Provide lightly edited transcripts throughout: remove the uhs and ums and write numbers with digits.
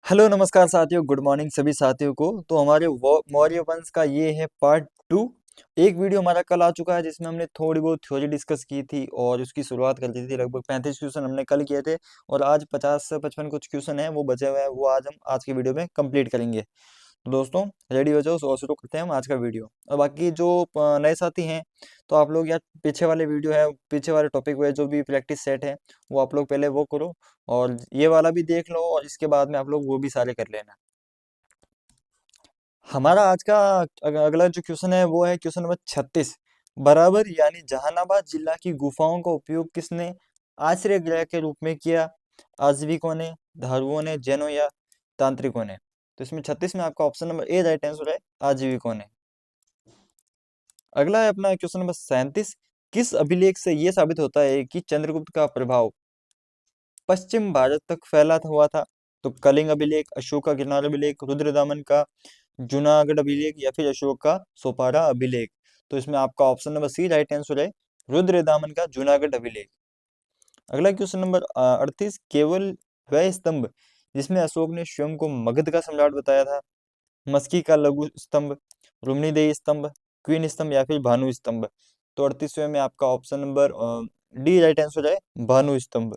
Hello नमस्कार साथियों, good morning सभी साथियों को। तो हमारे मौर्य वंश का ये है पार्ट 2। एक वीडियो हमारा कल आ चुका है जिसमें हमने थोड़ी बहुत थ्योरी डिस्कस की थी और उसकी शुरुआत कर दी थी। लगभग 35 क्वेश्चन हमने कल किए थे और आज 50 से 55 कुछ क्वेश्चन है वो बचे हुए हैं, वो आज हम आज की वीडियो में कंप्लीट करेंगे। तो दोस्तों रेडी हो जाओ, शुरू करते हैं हम आज का वीडियो। और बाकी जो नए साथी हैं, तो आप लोग यार पीछे वाले वीडियो है, पीछे वाले टॉपिक हुए जो भी प्रैक्टिस सेट है वो आप लोग पहले वो करो और ये वाला भी देख लो और इसके बाद में आप लोग वो भी सारे कर लेना। हमारा आज का अगला जो क्वेश्चन है वो है क्वेश्चन नंबर 36। बराबर यानी जहानाबाद जिला की गुफाओं का उपयोग किसने आश्रय गृह के रूप में किया? आजीविकों ने, धारुओं ने, जैनों या तांत्रिकों ने? तो इसमें 36 में आपका option number A right answer है, आजीविकों ने। अगला है अपना क्वेश्चन नंबर 37। किस अभिलेख से यह साबित होता है कि चंद्रगुप्त का प्रभाव पश्चिम भारत तक फैला हुआ था? तो कलिंग अभिलेख, अशोक का गिरनार अभिलेख, रुद्रदामन का जूनागढ़ अभिलेख या फिर अशोक का सोपारा अभिलेख? तो इसमें आपका option number C right answer है, रुद्रदामन का जूनागढ़ अभिलेख। अगला क्वेश्चन नंबर 38। केवल वह स्तंभ जिसमें अशोक ने स्वयं को मगध का सम्राट बताया था? मस्की का लघु स्तंभ, रुक्मिणीदेही स्तंभ, क्वीन स्तंभ या फिर भानु स्तंभ? तो 38वें में आपका option number D right answer है, भानु स्तंभ।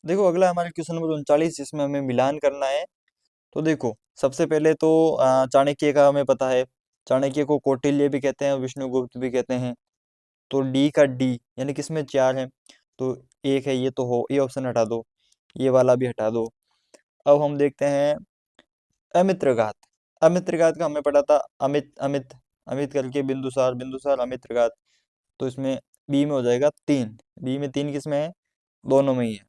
देखो अगला हमारा क्वेश्चन नंबर 39 जिसमें हमें मिलान करना है। तो देखो सबसे पहले तो चाणक्य का हमें पता है। चाणक्य को कौटिल्य भी कहते हैं और विष्णुगुप्त भी कहते हैं। तो डी का डी यानी किसमें चार है? तो एक है, ये तो हो, ये ऑप्शन हटा दो, ये वाला भी हटा दो। अब हम देखते हैं अमित्रघात। अमित्रघात का हमें पढ़ा था, अमित अमित अमित करके बिंदुसार, बिंदुसार अमित्रघात। तो इसमें बी में हो जाएगा तीन। बी में तीन किसमें है? दोनों में ही है।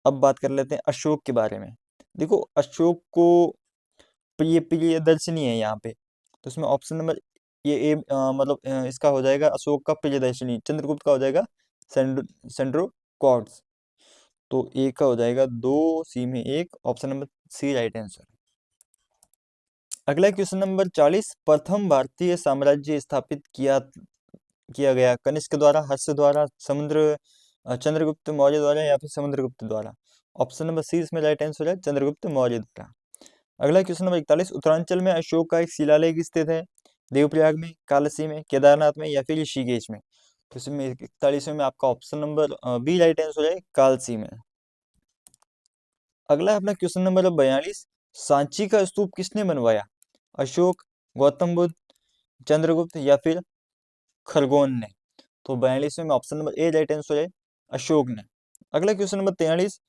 अब बात कर लेते हैं अशोक के बारे में। देखो अशोक को प्रियदर्शनी है यहाँ पे। तो इसमें ऑप्शन नंबर ये ए मतलब इसका हो जाएगा अशोक का प्रियदर्शनी, चंद्रगुप्त का हो जाएगा सेंड्रो क्वार्ट्स। तो ए का हो जाएगा दो, सी में एक, option number C right answer. अगला क्वेश्चन नंबर 40। प्रथम भारतीय साम्राज्य स्थापित किया किया गया कनिष्क द्वारा, हर्ष द्वारा, चंद्रगुप्त मौर्य द्वारा या फिर समुद्रगुप्त द्वारा? ऑप्शन नंबर सी इसमें राइट आंसर है, चंद्रगुप्त मौर्य द्वारा। अगला क्वेश्चन नंबर 41। उत्तरांचल में अशोक का एक शिलालेख स्थित है? देवप्रयाग में, कालसी में, केदारनाथ में या फिर ऋषिकेश में? तो इसमें 41 में आपका option number B right answer है, कालसी में। अगला है अपना क्वेश्चन नंबर 42। सांची का स्तूप किसने बनवाया? अशोक, गौतम बुद्ध, चंद्रगुप्त या फिर खरगोन ने? तो 42 में option number A right answer है, अशोक ने। अगला क्वेश्चन नंबर 43।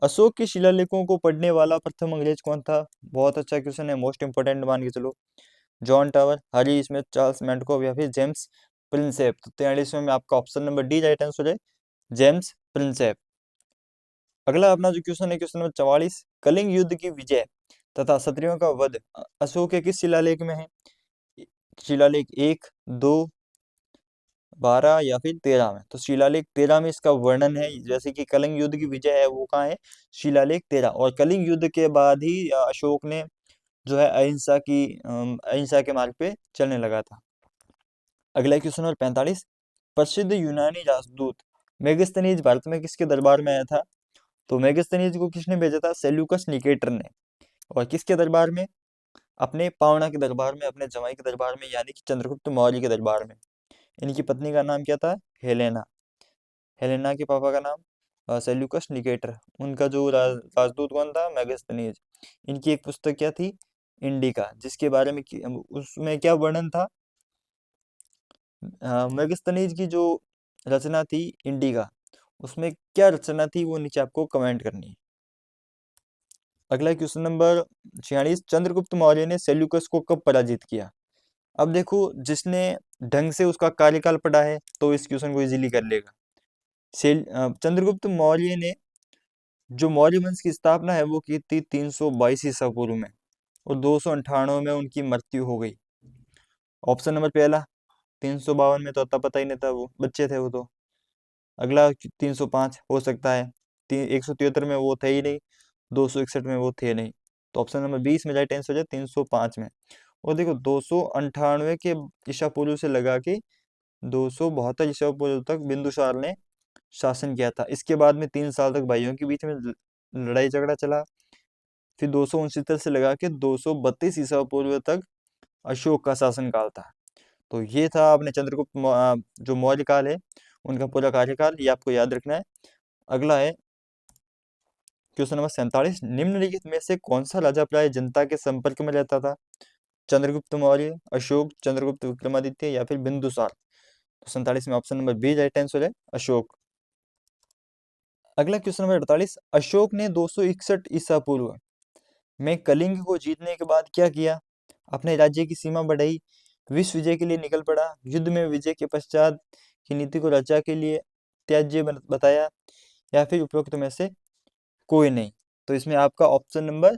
अशोक के शिलालेखों को पढ़ने वाला प्रथम अंग्रेज कौन था? बहुत अच्छा क्वेश्चन है, मोस्ट इंपोर्टेंट मान के चलो। जॉन टावर, हरी स्मिथ, चार्ल्स मेंडकोव या फिर जेम्स प्रिंसेप? तो 43वें में आपका option number D right answer है, जेम्स प्रिंसेप। अगला अपना जो क्वेश्चन है क्वेश्चन नंबर 44। कलिंग युद्ध की विजय तथा क्षत्रियों का वध अशोक के किस शिलालेख में है? शिलालेख 1, 2, 12 या फिर 13 में? तो शिलालेख 13 में इसका वर्णन है। जैसे कि कलिंग युद्ध की विजय है वो कहाँ है? शिलालेख 13। और कलिंग युद्ध के बाद ही अशोक ने जो है अहिंसा के मार्ग पे चलने लगा था। अगला क्वेश्चन नंबर 45। प्रसिद्ध यूनानी राजदूत मेगास्थनीज भारत में किसके दरबार में आया था? तो मेगास्थनीज को किसने भेजा था? सेल्यूकस निकेटर ने। और किसके दरबार में? अपने पावना के दरबार में, अपने जमाई के दरबार में, यानी कि चंद्रगुप्त मौर्य के दरबार में। इनकी पत्नी का नाम क्या था? हेलेना। हेलेना के पापा का नाम सेल्यूकस निकेटर। उनका जो राजदूत कौन था? मेगास्थनीज। इनकी एक पुस्तक क्या थी? इंडिका, जिसके बारे में उसमें क्या वर्णन था? मेगास्थनीज की जो रचना थी इंडिका, उसमें क्या रचना थी वो नीचे आपको कमेंट करनी है। अगला क्वेश्चन नंबर 46। चंद्रगुप्त मौर्य ने सेल्यूकस को कब पराजित किया? अब देखो जिसने ढंग से उसका कार्यकाल पढ़ा है तो इस क्वेश्चन को इजीली कर लेगा। चंद्रगुप्त मौर्य ने जो मौर्य वंश की स्थापना है वो की थी 322 ईसा पूर्व में और 298 में उनकी मृत्यु हो गई। ऑप्शन नंबर पहला 352 में, तो अता पता ही नहीं था, वो बच्चे थे वो तो। अगला 305 हो सकता है, 173 में वो थे ही नहीं, 261 में वो थे नहीं। तो ऑप्शन नंबर 20 में राइट आंसर है 305 में। और देखो 298 के ईसा पूर्व से लगा के 272 ईसा पूर्व तक बिंदुसार ने शासन किया था। इसके बाद में 3 साल तक भाइयों के बीच में लड़ाई झगड़ा चला। फिर 269 से लगा के 232 ईसा पूर्व तक अशोक का शासनकाल था। तो ये था अपने चंद्रगुप्त जो मौर्य काल है उनका पूरा कार्यकाल, ये आपको याद रखना है। अगला है क्वेश्चन नंबर 47, निम्नलिखित में से कौन सा राजा प्राय जनता के संपर्क में रहता था? चंद्रगुप्त मौर्य, अशोक, चंद्रगुप्त विक्रमादित्य या फिर बिंदुसार। तो 47 में option number B right answer है, अशोक। अगला क्वेश्चन नंबर 48, अशोक ने 261 ईसा पूर्व में कलिंग को जीतने के बाद क्या किया? अपने राज्य की सीमा बढ़ाई, विश्व विजय के लिए निकल पड़ा, युद्ध में विजय के पश्चात की नीति को राजा के लिए त्याज्य बताया, या फिर उपरोक्त में से कोई नहीं। तो इसमें आपका option number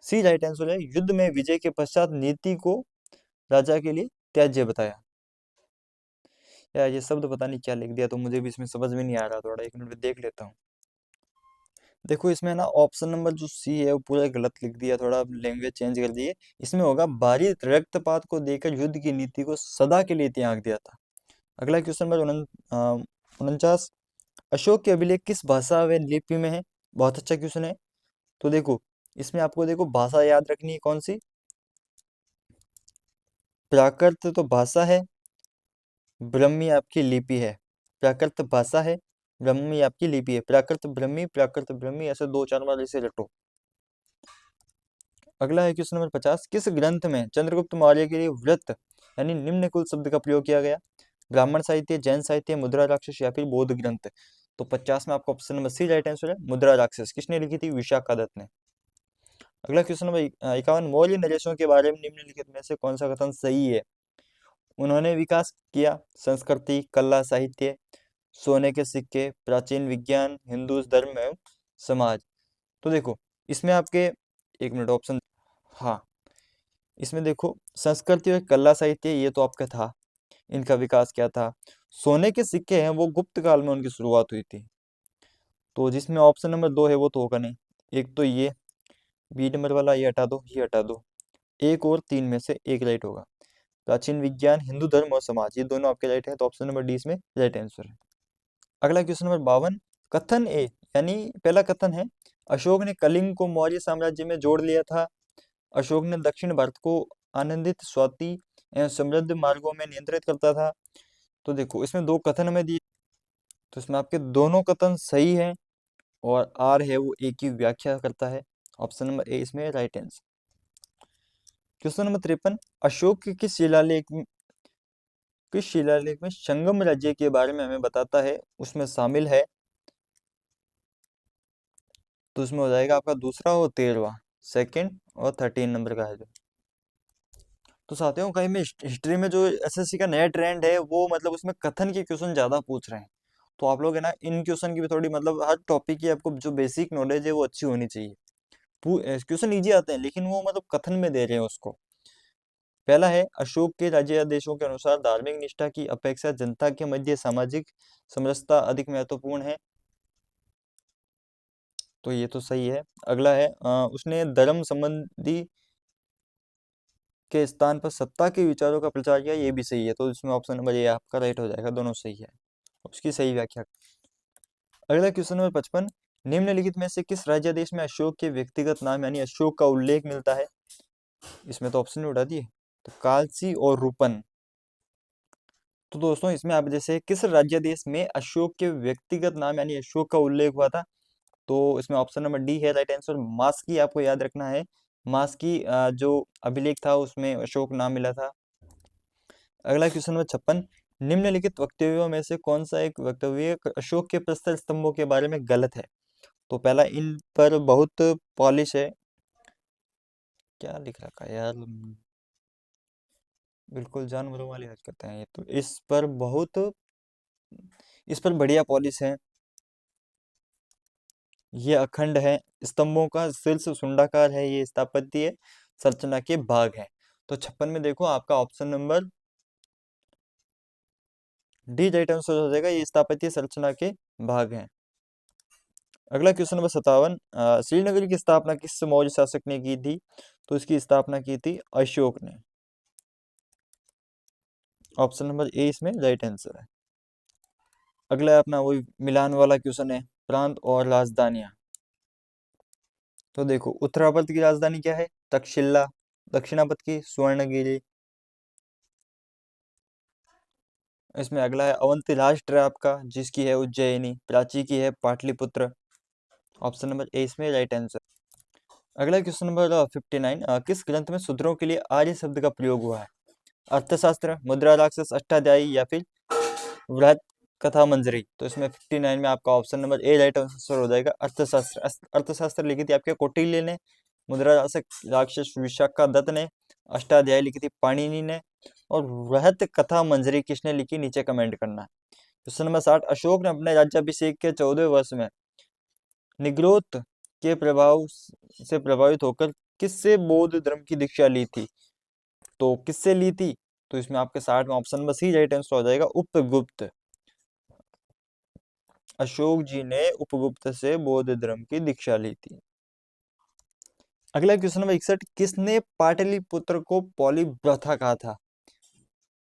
C right answer है, युद्ध में विजय के पश्चात नीति को राजा के लिए त्याज्य बताया। यार ये शब्द पता नहीं क्या लिख दिया, तो मुझे भी इसमें समझ में नहीं आ रहा, थोड़ा 1 मिनट में देख लेता हूँ। देखो इसमें ना ऑप्शन नंबर जो सी है वो पूरा गलत लिख दिया, थोड़ा लैंग्वेज चेंज कर दिए। इसमें होगा बारित रक्तपात को देकर युद्ध की नीति को सदा के लिए त्याग दिया था। अगला क्वेश्चन नंबर 49, अशोक के अभिलेख किस भाषा व लिपि में है? बहुत अच्छा क्वेश्चन है। तो देखो इसमें आपको देखो भाषा याद रखनी है कौन सी। प्राकृत तो भाषा है, ब्रह्मी आपकी लिपि है। प्राकृत भाषा है, ब्रह्मी आपकी लिपि है। प्राकृत ब्रह्मी ऐसे 2-4 बार इसे रटो। अगला है क्वेश्चन नंबर 50, किस ग्रंथ में चंद्रगुप्त मौर्य के लिए व्रत यानी निम्न कुल शब्द का प्रयोग किया गया? ब्राह्मण साहित्य, जैन साहित्य, मुद्रा राक्षस या फिर बौद्ध ग्रंथ। तो 50 में आपका option number C right answer है, मुद्रा राक्षस। किसने लिखी थी? विशाखादत्त ने। अगला क्वेश्चन नंबर 51, मौर्य नरेशों के बारे में निम्नलिखित में से कौन सा कथन सही है? उन्होंने विकास किया संस्कृति, कला, साहित्य, सोने के सिक्के, प्राचीन विज्ञान, हिंदू धर्म एवं समाज। तो देखो इसमें आपके 1 मिनट ऑप्शन, हाँ इसमें देखो संस्कृति और कला साहित्य ये तो आपका था, इनका विकास क्या था। सोने के सिक्के हैं वो गुप्त काल में उनकी शुरुआत हुई थी। तो जिसमें ऑप्शन नंबर 2 है वो तो होगा नहीं। एक तो ये बी नंबर वाला ये हटा दो, ये हटा दो। एक और 3 में से एक राइट होगा। प्राचीन विज्ञान, हिंदू धर्म और समाज, ये दोनों आपके राइट है, तो ऑप्शन नंबर डी इसमें राइट आंसर है। अगला क्वेश्चन नंबर 52, कथन ए यानी पहला कथन है, अशोक ने कलिंग को मौर्य साम्राज्य में जोड़ लिया था। अशोक ने दक्षिण भारत को आनंदित, स्वाति एवं समृद्ध मार्गों में नियंत्रित करता था। तो देखो इसमें 2 कथन हमें दिए, तो इसमें आपके दोनों कथन सही है, और आर है वो एक की व्याख्या करता है। ऑप्शन नंबर ए इसमें right answer. Question number 53, Ashok के किस शिलालेख में संगम राज्य के बारे में हमें बताता है? उसमें शामिल है, तो उसमें हो जाएगा आपका दूसरा और 13वां, सेकंड और 13 नंबर का है जो। तो साथियों कहीं में हिस्ट्री में जो एसएससी का नया ट्रेंड है वो मतलब उसमें कथन के क्वेश्चन ज्यादा पूछ रहे हैं। तो आप लोग है ना इन क्वेश्चन की भी थोड़ी मतलब हर टॉपिक की आपको जो बेसिक नॉलेज है वो अच्छी होनी चाहिए। क्वेश्चन इजी आते हैं लेकिन वो मतलब कथन में दे रहे हैं उसको। पहला है, अशोक के राज्यादेशों के अनुसार धार्मिक निष्ठा की अपेक्षा जनता के मध्य सामाजिक समरसता अधिक महत्वपूर्ण है। तो ये तो सही है। अगला है, उसने धर्म संबंधी के स्थान पर सत्ता के विचारों का प्रचार किया, ये भी सही है। तो इसमें ऑप्शन नंबर ए आपका राइट हो जाएगा, दोनों सही है, उसकी सही व्याख्या। अगला क्वेश्चन नंबर 55, निम्नलिखित में से किस राज्यादेश में अशोक के व्यक्तिगत नाम यानी अशोक का उल्लेख मिलता है? इसमें तो ऑप्शन उड़ा दिए, तो कालसी और रूपन। तो दोस्तों इसमें आप जैसे किस राज्यादेश में अशोक के व्यक्तिगत नाम यानी अशोक का उल्लेख हुआ था? तो इसमें ऑप्शन नंबर डी है राइट आंसर, मास्की आपको याद रखना है। मास्की जो अभिलेख था उसमें अशोक नाम मिला था। अगला क्वेश्चन नंबर 56, निम्नलिखित वक्तव्यों में से कौन सा एक वक्तव्य अशोक के प्रस्तर स्तंभों के बारे में गलत है? तो पहला, इन पर बहुत पॉलिश है, क्या लिख रखा है यार, बिल्कुल जानवरों वाली हरकतें हैं ये तो। इस पर बढ़िया पॉलिश है, ये अखंड है, स्तंभों का शीर्ष शुंडाकार है, ये स्थापत्य संरचना के भाग है। तो 56 में देखो आपका option number D right answer हो जाएगा, ये स्थापत्य संरचना के भाग हैं। अगला क्वेश्चन नंबर 57, श्रीनगर की स्थापना किस मौर्य शासक ने की थी? तो इसकी स्थापना की थी अशोक ने। ऑप्शन नंबर ए इसमें राइट आंसर है। अगला अपना वही मिलान वाला क्वेश्चन है, प्रांत और राजधानियां। तो देखो उत्तरापद की राजधानी क्या है? तक्षशिला। दक्षिणापद की स्वर्णगिरी। इसमें अगला है अवंती राष्ट्र है आपका, जिसकी है उज्जैनी। प्राची की है पाटलिपुत्र। ऑप्शन नंबर ए इसमें राइट आंसर। अगला क्वेश्चन नंबर 59, किस ग्रंथ में सूत्रों के लिए आर्य शब्द का प्रयोग हुआ है? अर्थशास्त्र, मुद्रा राक्षस, अष्टाध्यायी या फिर वृहत कथा मंजरी। तो इसमें 59 में आपका option number A right answer हो जाएगा, अर्थशास्त्र। अर्थशास्त्र लिखी थी आपके कौटिल्य ने। मुद्रा राक्षस विशाखा दत्त ने। अष्टाध्यायी लिखी थी पाणिनि ने। और वृहत कथा मंजरी किसने लिखी, नीचे कमेंट करना। क्वेश्चन नंबर 60, अशोक ने अपने राज्याभिषेक के 14वें वर्ष में निग्रोध के प्रभाव से प्रभावित होकर किससे बौद्ध धर्म की दीक्षा ली थी? तो किससे ली थी? तो इसमें आपके 60 में option number C right answer हो जाएगा, उपगुप्त। अशोक जी ने उपगुप्त से बौद्ध धर्म की दीक्षा ली थी। अगला क्वेश्चन नंबर 61, किसने पाटलिपुत्र को पॉलीप्रथा कहा था?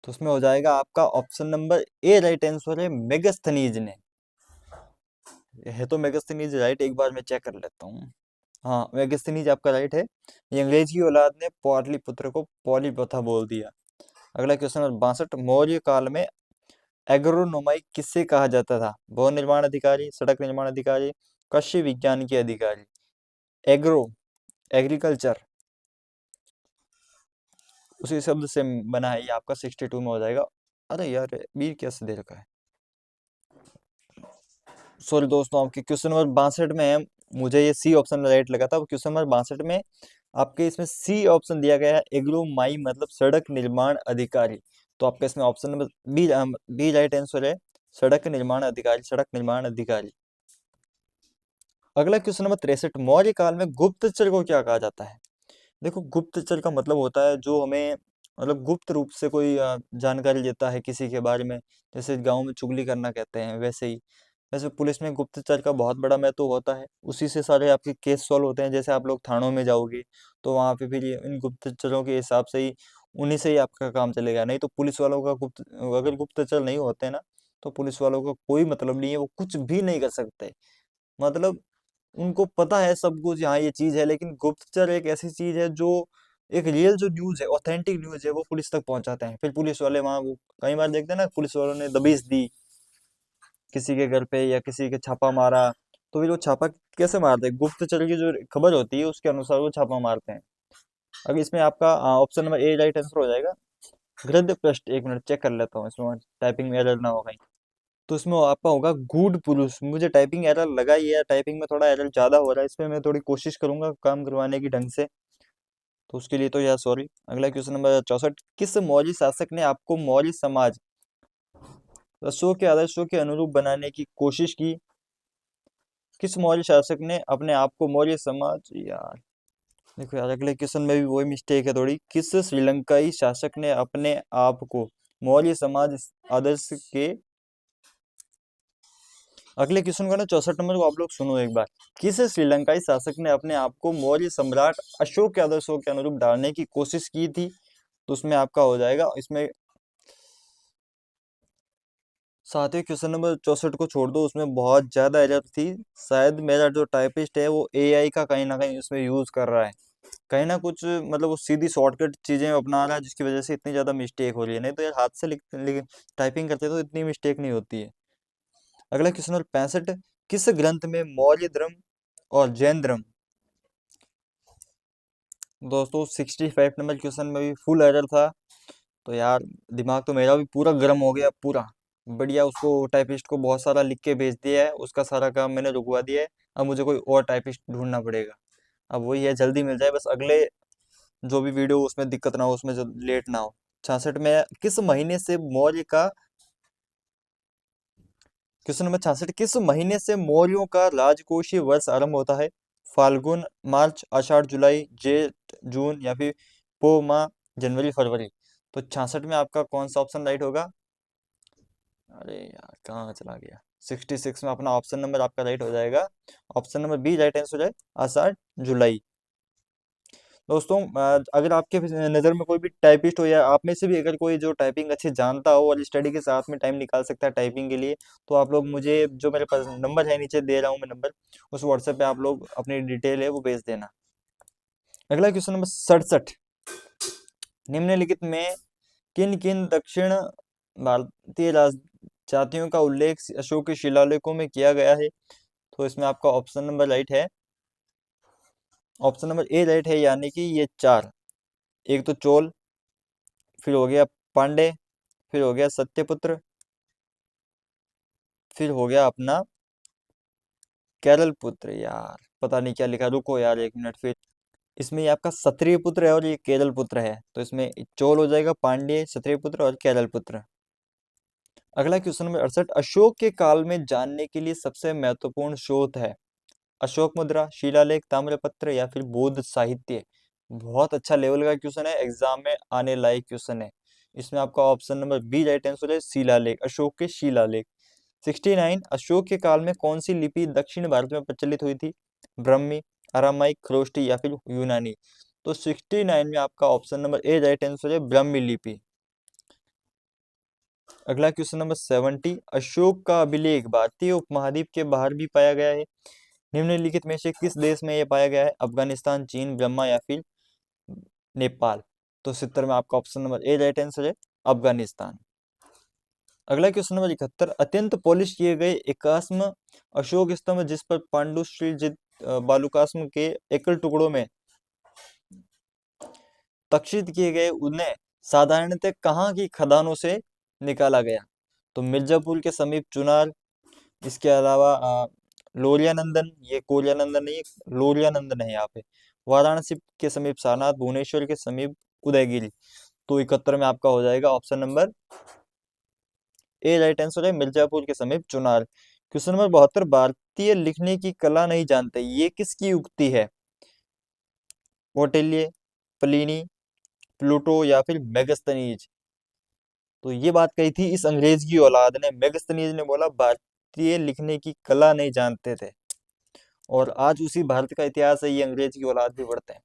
तो उसमें हो जाएगा आपका option number A right answer है, मेगस्थनीज ने। है तो मेगस्थनीज राइट, एक बार मैं चेक कर लेता हूँ। हाँ, मेगस्थनीज आपका राइट है। ये अंग्रेज की औलाद ने पाटलिपुत्र को पॉलीप्रथा बोल दिया। अगला क्वेश्चन नंबर 62, मौर्य काल में एग्रोनोमाई किससे कहा जाता था? भवन निर्माण अधिकारी, सड़क निर्माण अधिकारी, कृषि विज्ञान के अधिकारी। एग्रो, एग्रीकल्चर, उसी शब्द से बना है, ये आपका 62 में हो जाएगा। अरे यार वीर कैसे दे रखा है, सॉरी दोस्तों, आपके क्वेश्चन नंबर 62 में है। मुझे ये सी ऑप्शन राइट लगा था। क्वेश्चन नंबर 62 में आपके इसमें सी ऑप्शन दिया गया है, एग्रो माई मतलब सड़क निर्माण अधिकारी। तो आपका इसमें option number B B right answer है, सड़क निर्माण अधिकारी, सड़क निर्माण अधिकारी। अगला क्वेश्चन नंबर 63, मौर्य काल में गुप्तचर को क्या कहा जाता है? देखो गुप्तचर का मतलब होता है जो हमें मतलब गुप्त रूप से कोई जानकारी देता है किसी के बारे में। जैसे गांव में चुगली करना कहते हैं, वैसे ही वैसे पुलिस में गुप्तचर का बहुत बड़ा महत्व होता है। उसी से सारे आपके केस सॉल्व होते हैं। जैसे आप लोग थानों में जाओगे तो वहां पे फिर इन गुप्तचरों के हिसाब से ही, उन्हीं से ही आपका काम चलेगा। नहीं तो पुलिस वालों का अगर गुप्तचर नहीं होते ना, तो पुलिस वालों का कोई मतलब नहीं है, वो कुछ भी नहीं कर सकते। मतलब उनको पता है सब कुछ, यहाँ ये चीज है, लेकिन गुप्तचर एक ऐसी चीज है जो एक रियल जो न्यूज है, ऑथेंटिक न्यूज है, वो पुलिस तक पहुंचाते हैं। फिर पुलिस वाले वहां वो कई बार देखते हैं ना, पुलिस वालों ने दबिश दी किसी के घर पे या किसी के छापा मारा, तो फिर वो छापा कैसे मारते हैं? गुप्तचर की जो खबर होती है उसके अनुसार वो छापा मारते हैं। अगर इसमें आपका option number A right answer हो जाएगा। गृध्य पृष्ठ, एक मिनट चेक कर लेता हूँ इसमें टाइपिंग में एरर ना हो कहीं। तो इसमें आपका होगा गूढ़ पुरुष। मुझे टाइपिंग एरर लगा ही है, टाइपिंग में थोड़ा एरर ज्यादा हो रहा है। इसमें मैं थोड़ी कोशिश करूंगा काम करवाने की ढंग से, तो उसके लिए तो यार सॉरी। अगला क्वेश्चन नंबर 64, किस मौर्य शासक ने आपको मौर्य समाज अशोक के आदर्शों के अनुरूप बनाने की कोशिश की? किस मौर्य शासक ने अपने आप को मौर्य समाज, यार देखो यार अगले क्वेश्चन में भी वही मिस्टेक है थोड़ी। किस श्रीलंकाई शासक ने अपने आप को मौर्य समाज आदर्श के, अगले क्वेश्चन का ना 64 नंबर को आप लोग सुनो एक बार। किस श्रीलंकाई शासक ने अपने आप को मौर्य सम्राट अशोक के आदर्शों के अनुरूप ढालने की कोशिश की थी? तो उसमें आपका हो जाएगा, इसमें सातवें क्वेश्चन नंबर 64 को छोड़ दो, उसमें बहुत ज्यादा एरर थी। शायद मेरा जो टाइपिस्ट है वो एआई का कहीं ना कहीं उसमें यूज कर रहा है, कहीं ना कुछ मतलब वो सीधी शॉर्टकट चीजें अपना रहा है, जिसकी वजह से इतनी ज्यादा मिस्टेक हो रही है। नहीं तो यार हाथ से टाइपिंग करते तो इतनी मिस्टेक नहीं होती है। अगला क्वेश्चन नंबर 65, किस ग्रंथ में मौर्य धर्म और जैन धर्म, दोस्तों 65 नंबर क्वेश्चन में भी फुल एरर था। तो यार दिमाग तो मेरा भी पूरा गर्म हो गया, पूरा बढ़िया। उसको टाइपिस्ट को बहुत सारा लिख के भेज दिया है, उसका सारा काम मैंने रुकवा दिया है। अब मुझे कोई और टाइपिस्ट ढूंढना पड़ेगा। अब वही है, जल्दी मिल जाए बस, अगले जो भी वीडियो उसमें दिक्कत ना हो, उसमें लेट ना हो। 66 में किस महीने से मौर्य का, क्वेश्चन नंबर 66, किस महीने से मौर्यों का राजकोषीय वर्ष आरंभ होता है? फाल्गुन, मार्च, आषाढ़, जुलाई, जेठ, जून या फिर पो माह, जनवरी, फरवरी। तो 66 में आपका कौन सा ऑप्शन राइट होगा? अरे यार कहाँ चला गया, 66 में अपना ऑप्शन नंबर आपका राइट हो जाएगा, option number B right answer है, आषाढ़ जुलाई। दोस्तों अगर आपके नज़र में कोई भी टाइपिस्ट हो या आप में से भी अगर कोई जो टाइपिंग अच्छे जानता हो और स्टडी के साथ में टाइम निकाल सकता है टाइपिंग के लिए, तो आप लोग मुझे जो मेरे पास नंबर है नीचे दे रहा हूँ मैं नंबर, उस व्हाट्सएप पे आप लोग अपनी डिटेल है वो भेज देना। अगला क्वेश्चन नंबर 67, निम्नलिखित में किन किन दक्षिण भारतीय राज जातियों का उल्लेख अशोक के शिलालेखों में किया गया है? तो इसमें आपका ऑप्शन नंबर राइट है, ऑप्शन नंबर ए राइट है, यानी कि ये 4। एक तो चोल, फिर हो गया पांडे, फिर हो गया सत्यपुत्र, फिर हो गया अपना केरल पुत्र। यार पता नहीं क्या लिखा, रुको यार एक मिनट। फिर इसमें ये आपका क्षत्रिय पुत्र है और ये केरल पुत्र है, तो इसमें चोल हो जाएगा, पांड्य, क्षत्रिय पुत्र और केरल पुत्र। अगला क्वेश्चन नंबर 68, अशोक के काल में जानने के लिए सबसे महत्वपूर्ण स्रोत है? अशोक मुद्रा, शिलालेख, ताम्रपत्र या फिर बौद्ध साहित्य? बहुत अच्छा लेवल का क्वेश्चन है, एग्जाम में आने लायक क्वेश्चन है। इसमें आपका option number B right answer है, शिलालेख, अशोक के शिलालेख। 69, अशोक के काल में कौन सी लिपि दक्षिण भारत में प्रचलित हुई थी? ब्रह्मी, अरामाइक, खरोष्टी या फिर यूनानी? तो 69 में आपका option number A right answer है, ब्रह्मी लिपि। अगला क्वेश्चन नंबर 70, अशोक का अभिलेख भारतीय उपमहाद्वीप के बाहर भी पाया गया है? निम्नलिखित में से किस देश में यह पाया गया है? अफगानिस्तान, चीन, ब्रह्मा या फिर नेपाल? तो 70 में आपका option number A right answer है, अफगानिस्तान। अगला क्वेश्चन नंबर 71, अत्यंत पॉलिश किए गए एकाश्म अशोक स्तंभ जिस पर पांडुश्रीजित बालुकाश्म के एकल टुकड़ों में तक्षित किए गए, उन्हें साधारणतः कहाँ की खदानों से निकाला गया? तो मिर्जापुर के समीप चुनार, इसके अलावा लोरियानंदन, ये कोरियानंदन नहीं, लोरियानंदन है यहाँ पे, वाराणसी के समीप सारनाथ, भुवनेश्वर के समीप उदयगिरी। तो 71 में आपका हो जाएगा option number A right answer है, मिर्जापुर के समीप चुनार। क्वेश्चन नंबर 72, भारतीय लिखने की कला नहीं जानते, ये किसकी उक्ति है? कौटिल्य, प्लिनी, प्लूटो या फिर मेगस्थनीज? तो ये बात कही थी इस अंग्रेज की औलाद ने, मेगस्थनीज ने बोला भारतीय लिखने की कला नहीं जानते थे, और आज उसी भारत का इतिहास है, ये अंग्रेज की औलाद भी पढ़ते हैं।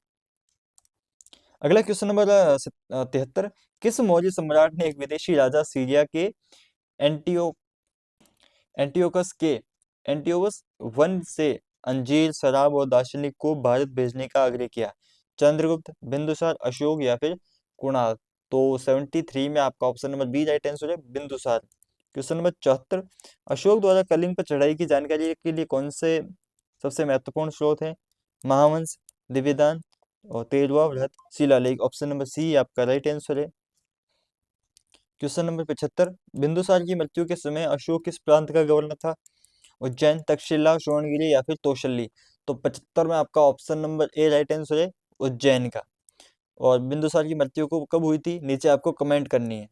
अगला क्वेश्चन नंबर 73, किस मौर्य सम्राट ने एक विदेशी राजा सीरिया के एंटियो एंटियोकस के एंटियोकस वन से अंजीर, शराब और दार्शनिक को भारत भेजने का आग्रह किया? चंद्रगुप्त, बिंदुसार, अशोक या फिर कुणाल? तो 73 में आपका option number B right answer है, बिंदुसार। क्वेश्चन नंबर 74, अशोक द्वारा कलिंग पर चढ़ाई की जानकारी के लिए कौन से सबसे महत्वपूर्ण स्रोत है? महावंश, दिव्यदान और 13वां बृहत शिलालेख? ऑप्शन नंबर सी आपका राइट आंसर है। क्वेश्चन नंबर 75, बिंदुसार की मृत्यु के समय अशोक किस प्रांत का गवर्नर था? उज्जैन, तक्षशिला, श्रवणगिरी या फिर कौशली? तो 75 में आपका option number A right answer है, उज्जैन का। और बिंदुसार की मृत्यु को कब हुई थी, नीचे आपको कमेंट करनी है।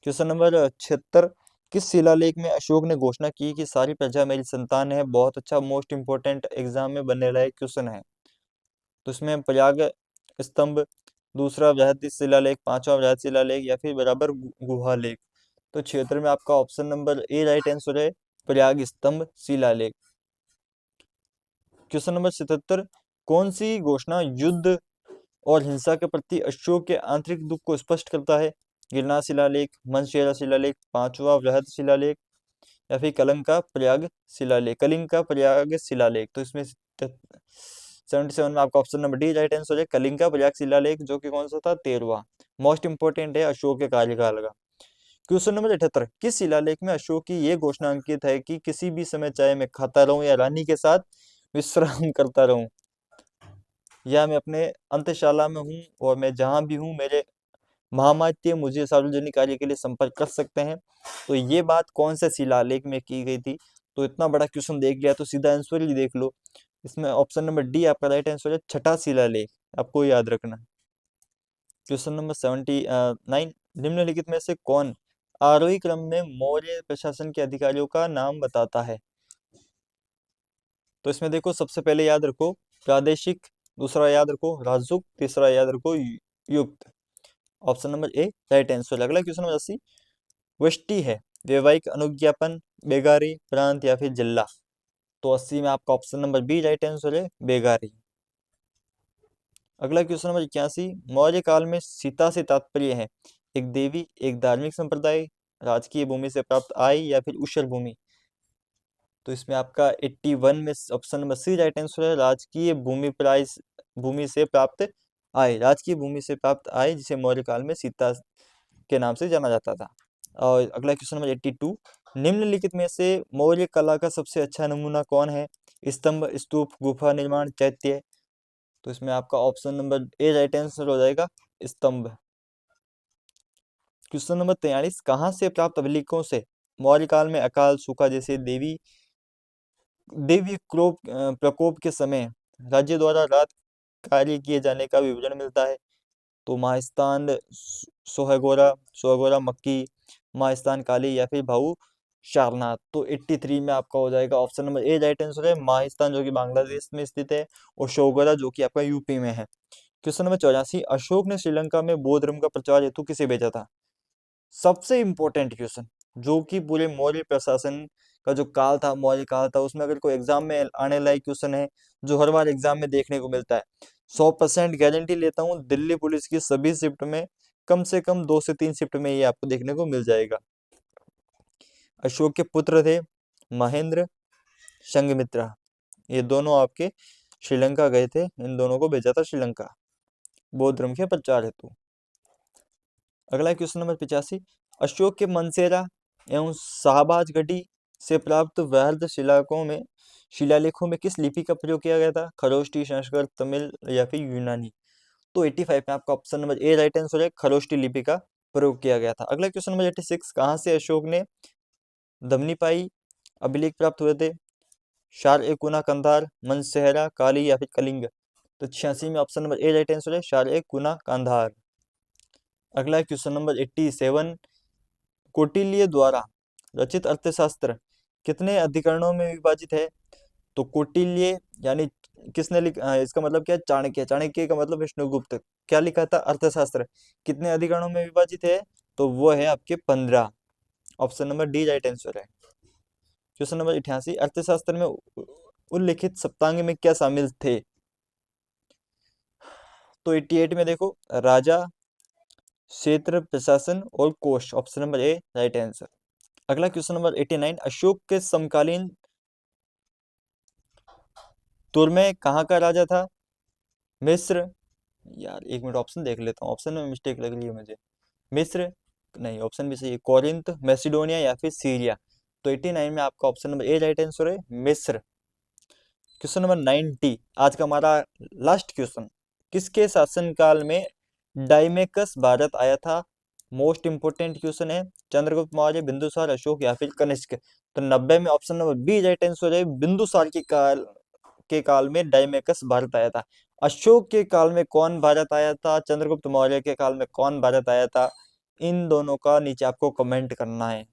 क्वेश्चन नंबर 76, किस शिलालेख में अशोक ने घोषणा की कि सारी प्रजा मेरी संतान है? बहुत अच्छा, मोस्ट इंपोर्टेंट एग्जाम में बनने वाला क्वेश्चन है। तो इसमें प्रयाग स्तंभ, दूसरा बृहद शिलालेख, पांचवा बृहद शिलालेख या फिर बराबर गुहा लेख? तो 76 में आपका option number A right answer है, प्रयाग स्तंभ शिलालेख। क्वेश्चन नंबर 77, कौन सी घोषणा युद्ध और हिंसा के प्रति अशोक के आंतरिक दुख को स्पष्ट करता है? गिरनार शिलालेख, मंचेरा शिलालेख, पांचवा बृहद शिलालेख या फिर कलिंग का प्रयाग शिलालेख? तो इसमें 77 में आपका option number D right answer है, कलिंग का प्रयाग शिलालेख, जो कि कौन सा था, 13वां। मोस्ट इंपोर्टेंट है अशोक के कार्यकाल का। क्वेश्चन नंबर 78, किस शिलालेख में अशोक की ये घोषणा अंकित है कि किसी भी समय चाहे मैं खाता रहूं या रानी के साथ विश्राम करता रहूं, या मैं अपने अंत्यशाला में हूँ और मैं जहां भी हूँ, मेरे महामात्य मुझे सार्वजनिक कार्य के लिए संपर्क कर सकते हैं? तो ये बात कौन से शिलालेख में की गई थी? तो इतना बड़ा क्वेश्चन देख लिया तो सीधा आंसर ही देख लो, इसमें ऑप्शन नंबर डी आपका राइट आंसर है, छठा शिलालेख, आपको याद रखना। क्वेश्चन नंबर 79, निम्नलिखित में से कौन आरोही क्रम में मौर्य प्रशासन के अधिकारियों का नाम बताता है? तो इसमें देखो, सबसे पहले याद रखो प्रादेशिक, दूसरा याद रखो राजयुक्त, तीसरा याद रखो युक्त। Option number A right answer. अगला क्वेश्चन नंबर 80, वृष्टि है वैवाहिक अनुज्ञापन, बेगारी, प्रांत या फिर जिला? तो 80 में आपका option number B right answer है, बेगारी। अगला क्वेश्चन नंबर 81, मौर्य काल में सीता से तात्पर्य है एक देवी, एक धार्मिक संप्रदाय, राजकीय भूमि से प्राप्त आय या फिर ऊषर भूमि। तो इसमें आपका 81 में option number C right answer है, राजकीय भूमि से प्राप्त आय, राजकीय भूमि से प्राप्त आय जिसे मौर्य काल में सीता के नाम से जाना जाता था। और अगला क्वेश्चन नंबर 82, निम्नलिखित में से मौर्य कला का सबसे अच्छा नमूना कौन है? स्तंभ, स्तूप, गुफा निर्माण, चैत्य। तो इसमें आपका option number A right answer हो जाएगा, स्तंभ। क्वेश्चन नंबर 43, कहाँ से प्राप्त अभिलेखों से मौर्य काल में अकाल, सूखा जैसे देवी प्रकोप के समय राज्य द्वारा रात कार्य किए जाने का विवरण मिलता है? तो महास्थान सोहगोरा मक्की, महास्थान काली या फिर भाऊ सारनाथ। तो 83 में आपका हो जाएगा option number A right answer है, महास्थान जो कि बांग्लादेश में स्थित है और सोहगोरा जो कि आपका यूपी में है। क्वेश्चन नंबर 84, अशोक ने श्रीलंका में बौद्ध धर्म का प्रचार हेतु किसे भेजा था? सबसे इंपॉर्टेंट क्वेश्चन, जो कि पूरे मौर्य प्रशासन का जो काल था, मौर्य काल था, उसमें अगर कोई एग्जाम में आने लायक क्वेश्चन है जो हर बार एग्जाम में देखने को मिलता है, 100% गारंटी लेता हूँ दिल्ली पुलिस की सभी शिफ्ट में कम से कम 2 से 3 शिफ्ट में ये आपको देखने को मिल जाएगा। अशोक के पुत्र थे महेंद्र, संघमित्रा, ये दोनों आपके श्रीलंका गए थे, इन दोनों को भेजा था श्रीलंका बौद्ध धर्म के प्रचार हेतु। अगला क्वेश्चन नंबर 85, अशोक के मनसेरा एवं शाहबाज गढ़ी से प्राप्त वृहद शिलालेखों में किस लिपि का प्रयोग किया गया था? खरोष्टी, संस्कृत, तमिल या फिर यूनानी। तो 85 में आपका option number A right answer है, खरोष्टी लिपि का प्रयोग किया गया था। अगला क्वेश्चन नंबर 86, कहाँ से अशोक ने दमनीपाई अभिलेख प्राप्त हुए थे? शार ए कुना कंधार, मनसेहरा, काली या फिर कलिंग। तो 86 में option number A right answer है, शार ए कुना कंधार। अगला क्वेश्चन नंबर 87, कौटिल्य द्वारा रचित अर्थशास्त्र कितने अधिकरणों में विभाजित है? तो कौटिल्य यानी किसने इसका मतलब क्या है? चाणक्य। चाणक्य का मतलब विष्णुगुप्त। क्या लिखा था? अर्थशास्त्र। कितने अधिकरणों में विभाजित है? तो वो है आपके 15। Option number D right answer है। क्वेश्चन नंबर 88, अर्थशास्त्र में उल्लिखित सप्तांग में क्या शामिल थे? तो 88 में देखो, राजा, क्षेत्र, प्रशासन और कोष। Option number A right answer. अगला क्वेश्चन नंबर 89, अशोक के समकालीन तुर्मे कहाँ का राजा था? मिस्र, यार एक मिनट ऑप्शन देख लेता हूँ, ऑप्शन में मिस्टेक लग रही है मुझे। मिस्र नहीं, ऑप्शन भी सही है, कोरिंथ, मैसिडोनिया या फिर सीरिया। तो 89 में आपका option number A right answer है, मिस्र। क्वेश्चन नंबर 90, आज का हमारा लास्ट क्वेश्चन, किसके शासनकाल में डाइमेकस भारत आया था? मोस्ट इंपोर्टेंट क्वेश्चन है। चंद्रगुप्त मौर्य, बिंदुसार, अशोक या फिर कनिष्क। तो 90 में option number B right answer है, बिंदुसार के काल में डाइमेकस भारत आया था। अशोक के काल में कौन भारत आया था? चंद्रगुप्त मौर्य के काल में कौन भारत आया था? इन दोनों का नीचे आपको कमेंट करना है।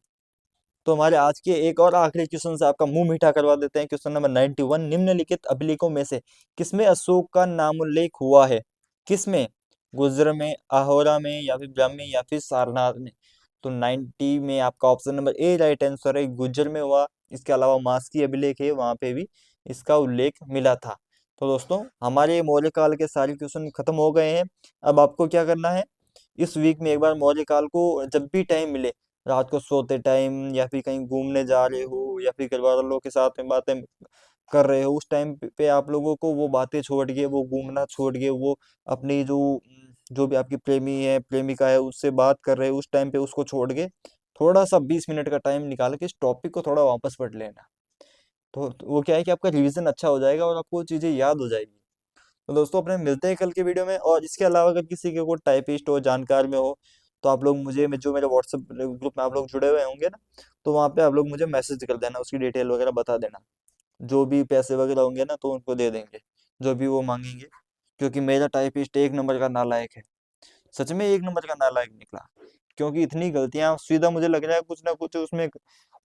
तो हमारे आज के एक और आखिरी क्वेश्चन से आपका मुंह मीठा करवा देते हैं। क्वेश्चन नंबर 91, निम्नलिखित अभिलेखों में से किसमें अशोक का नामोल्लेख हुआ है? किसमें? गुर्जर में, आहोरा में या फिर ब्राह्मी या फिर सारनाथ में। तो 90 में आपका option number A right answer है, गुर्जर में हुआ। इसके अलावा मास्की अभिलेख है, वहां पे भी इसका उल्लेख मिला था। तो दोस्तों, हमारे मौर्य काल के सारे क्वेश्चन खत्म हो गए हैं। अब आपको क्या करना है, इस वीक में एक बार मौर्य काल को जब भी टाइम मिले, रात को सोते टाइम या फिर कहीं घूमने जा रहे हो या फिर घर वालों के साथ में बातें कर रहे हो, उस टाइम पे आप लोगों को वो बातें छोड़ के, वो घूमना छोड़ के, वो अपनी जो भी आपकी प्रेमी है, प्रेमिका है, उससे बात कर रहे हो उस टाइम पे उसको छोड़ के थोड़ा सा 20 मिनट का टाइम निकाल के इस टॉपिक को थोड़ा वापस पढ़ लेना। तो वो क्या है कि आपका रिवीजन अच्छा हो जाएगा और आपको चीजें याद हो जाएगी। तो दोस्तों, अपने मिलते हैं कल के वीडियो में। और इसके अलावा अगर किसी के को टाइपिस्ट हो, जानकार में हो, तो आप लोग मुझे जो मेरे व्हाट्सएप ग्रुप में आप लोग जुड़े हुए होंगे ना, तो वहाँ पे आप लोग मुझे मैसेज कर देना, उसकी डिटेल वगैरह बता देना। जो भी पैसे वगैरह होंगे ना तो उनको दे देंगे, जो भी वो मांगेंगे। क्योंकि मेरा टाइपिस्ट एक नंबर का नालायक है, सच में एक नंबर का नालायक निकला। क्योंकि इतनी गलतियां सीधा मुझे लग रहा है कुछ ना कुछ उसमें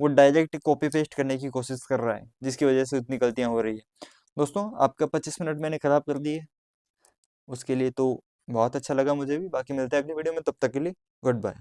वो डायरेक्ट कॉपी पेस्ट करने की कोशिश कर रहा है, जिसकी वजह से इतनी गलतियां हो रही है। दोस्तों, आपका 25 मिनट मैंने खराब कर दिए, उसके लिए तो बहुत अच्छा लगा मुझे भी। बाकी मिलते हैं अगली वीडियो में, तब तक के लिए गुड बाय।